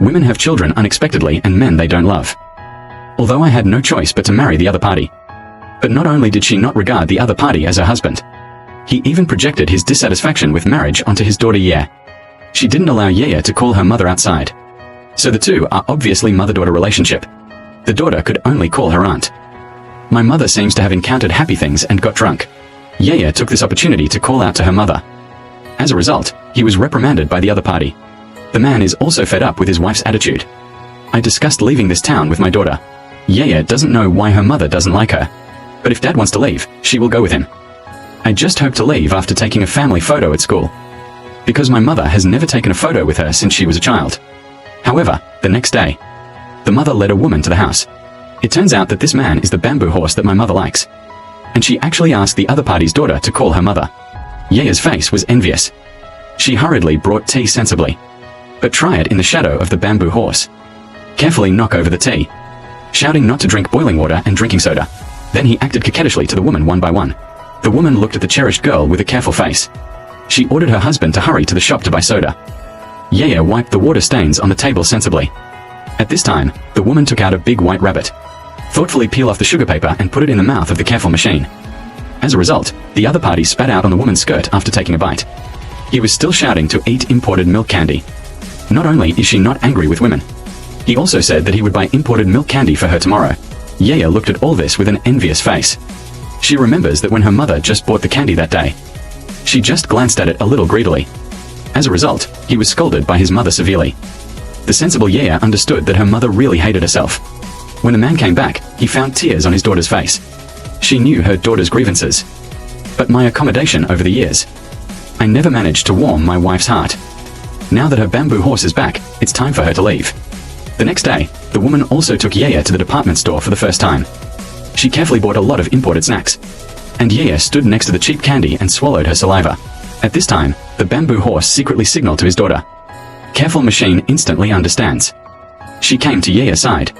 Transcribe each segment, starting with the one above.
Women have children unexpectedly and men they don't love. Although I had no choice but to marry the other party. But not only did she not regard the other party as her husband, he even projected his dissatisfaction with marriage onto his daughter Ye. She didn't allow Ye to call her mother outside. So the two are obviously mother-daughter relationship. The daughter could only call her aunt. My mother seems to have encountered happy things and got drunk. Ye took this opportunity to call out to her mother. As a result, he was reprimanded by the other party. The man is also fed up with his wife's attitude. I discussed leaving this town with my daughter. Ye doesn't know why her mother doesn't like her. But if dad wants to leave, she will go with him. I just hope to leave after taking a family photo at school. Because my mother has never taken a photo with her since she was a child. However, the next day, the mother led a woman to the house. It turns out that this man is the bamboo horse that my mother likes. And she actually asked the other party's daughter to call her mother. Ye's face was envious. She hurriedly brought tea sensibly. But try it in the shadow of the bamboo horse. Carefully knock over the tea. Shouting not to drink boiling water and drinking soda. Then he acted coquettishly to the woman one by one. The woman looked at the cherished girl with a careful face. She ordered her husband to hurry to the shop to buy soda. Ye wiped the water stains on the table sensibly. At this time, the woman took out a big white rabbit. Thoughtfully peel off the sugar paper and put it in the mouth of the careful machine. As a result, the other party spat out on the woman's skirt after taking a bite. He was still shouting to eat imported milk candy. Not only is she not angry with women, he also said that he would buy imported milk candy for her tomorrow. Ye looked at all this with an envious face. She remembers that when her mother just bought the candy that day, she just glanced at it a little greedily. As a result, he was scolded by his mother severely. The sensible Ye understood that her mother really hated herself. When the man came back, he found tears on his daughter's face. She knew her daughter's grievances. But my accommodation over the years, I never managed to warm my wife's heart. Now that her bamboo horse is back, it's time for her to leave. The next day, the woman also took Ye to the department store for the first time. She carefully bought a lot of imported snacks. And Ye stood next to the cheap candy and swallowed her saliva. At this time, the bamboo horse secretly signaled to his daughter. Careful machine instantly understands. She came to Ye's side,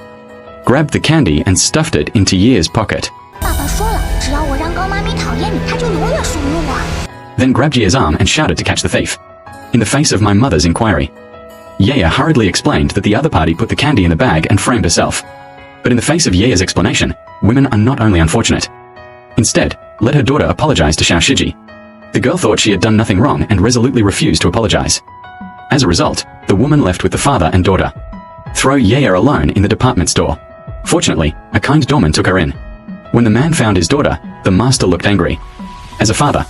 grabbed the candy and stuffed it into Ye's pocket. Then grabbed Ye's arm and shouted to catch the thief. In the face of my mother's inquiry, Ye hurriedly explained that the other party put the candy in the bag and framed herself. But in the face of Ye's explanation, women are not only unfortunate. Instead, let her daughter apologize to Xiao Shiji. The girl thought she had done nothing wrong and resolutely refused to apologize. As a result, the woman left with the father and daughter. Throw Ye alone in the department store. Fortunately, a kind doorman took her in. When the man found his daughter, the master looked angry. As a father,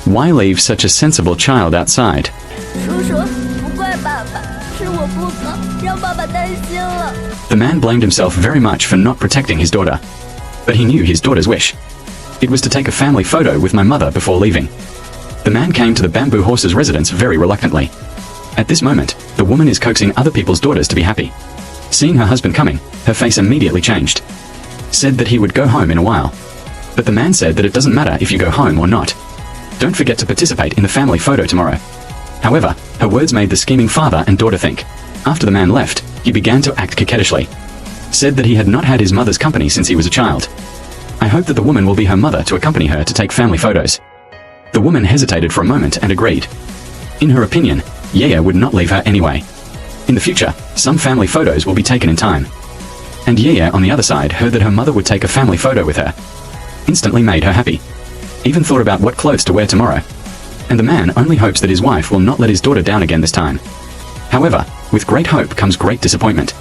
why leave such a sensible child outside? The man blamed himself very much for not protecting his daughter. But he knew his daughter's wish. It was to take a family photo with my mother before leaving. The man came to the bamboo horse's residence very reluctantly. At this moment, the woman is coaxing other people's daughters to be happy. Seeing her husband coming, her face immediately changed. Said that he would go home in a while. But the man said that it doesn't matter if you go home or not. Don't forget to participate in the family photo tomorrow. However, her words made the scheming father and daughter think. After the man left, he began to act coquettishly. Said that he had not had his mother's company since he was a child. I hope that the woman will be her mother to accompany her to take family photos. The woman hesitated for a moment and agreed. In her opinion, Ye would not leave her anyway. In the future, some family photos will be taken in time. And Ye on the other side heard that her mother would take a family photo with her. Instantly made her happy. Even thought about what clothes to wear tomorrow. And the man only hopes that his wife will not let his daughter down again this time. However, with great hope comes great disappointment.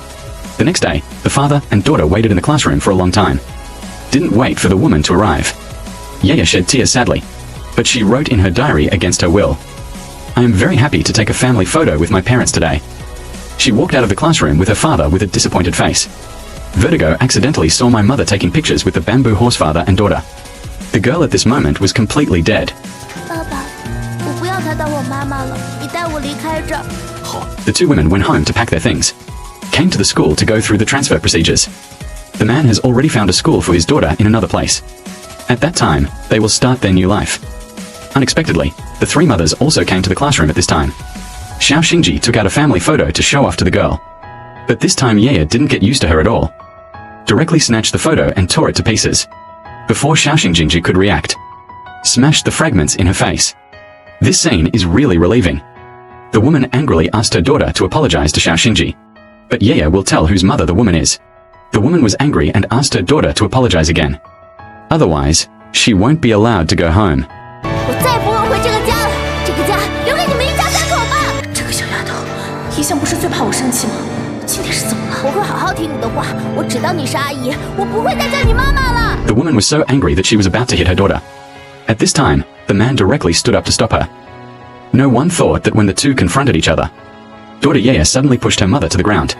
The next day, the father and daughter waited in the classroom for a long time. Didn't wait for the woman to arrive. Ye shed tears sadly. But she wrote in her diary against her will. I am very happy to take a family photo with my parents today. She walked out of the classroom with her father with a disappointed face. Vertigo accidentally saw my mother taking pictures with the bamboo horse father and daughter. The girl at this moment was completely dead. The two women went home to pack their things. Came to the school to go through the transfer procedures. The man has already found a school for his daughter in another place. At that time, they will start their new life. Unexpectedly, the three mothers also came to the classroom at this time. Xiao Xingji took out a family photo to show off to the girl. But this time Ye didn't get used to her at all. Directly snatched the photo and tore it to pieces. Before Xiao Xingji could react, smashed the fragments in her face. This scene is really relieving. The woman angrily asked her daughter to apologize to Xiao Xingji. but Yaya will tell whose mother the woman is. The woman was angry and asked her daughter to apologize again. Otherwise, she won't be allowed to go home. 我再不会回这个家了，这个家留给你们一家3口吧。这个小丫头，一向不是最怕我生气吗？今天是怎么了？我会好好听你的话，我只当你是阿姨，我不会再叫你妈妈了。The woman was so angry that she was about to hit her daughter. At this time, the man directly stood up to stop her. No one thought that when the two confronted each other, daughter Yaya suddenly pushed her mother to the ground,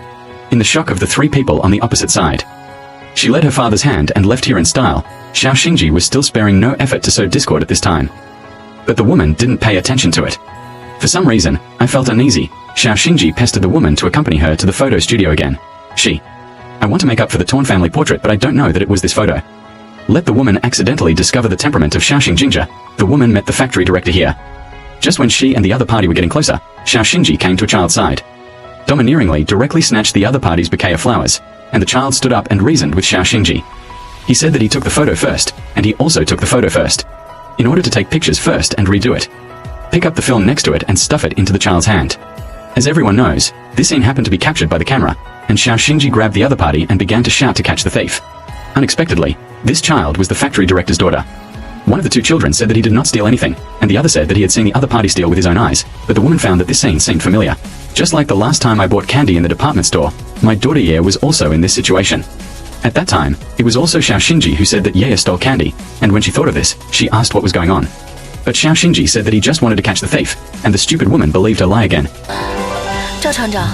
in the shock of the 3 people on the opposite side. She led her father's hand and left here in style. Xiao Xingji was still sparing no effort to sow discord at this time. But the woman didn't pay attention to it. For some reason, I felt uneasy. Xiao Xingji pestered the woman to accompany her to the photo studio again. I want to make up for the torn family portrait, but I don't know that it was this photo. Let the woman accidentally discover the temperament of Xiaoxing Jinja. The woman met the factory director here. Just when she and the other party were getting closer, Xiao Xingji came to a child's side. Domineeringly directly snatched the other party's bouquet of flowers, and the child stood up and reasoned with Xiao Xingji. He said that he took the photo first, and he also took the photo first. In order to take pictures first and redo it. Pick up the film next to it and stuff it into the child's hand. As everyone knows, this scene happened to be captured by the camera, and Xiao Xingji grabbed the other party and began to shout to catch the thief. Unexpectedly, this child was the factory director's daughter. One of the 2 children said that he did not steal anything, and the other said that he had seen the other party steal with his own eyes, but the woman found that this scene seemed familiar. Just like the last time I bought candy in the department store, my daughter Ye was also in this situation. At that time, it was also Xiao Xingji who said that Ye stole candy, and when she thought of this, she asked what was going on. But Xiao Xingji said that he just wanted to catch the thief, and the stupid woman believed her lie again. 赵厂长，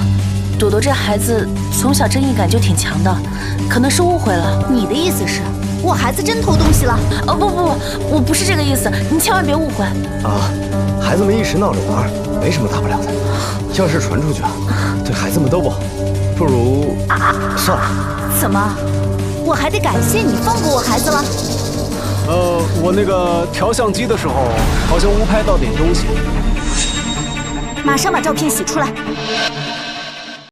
朵朵这孩子从小正义感就挺强的，可能是误会了。你的意思是，我孩子真偷东西了？哦不，我不是这个意思，你千万别误会。啊，孩子们一时闹着玩，没什么大不了的。要是传出去啊，对孩子们都不好。不如算了。怎么？我还得感谢你放过我孩子了？我那个调相机的时候，好像误拍到点东西。马上把照片洗出来。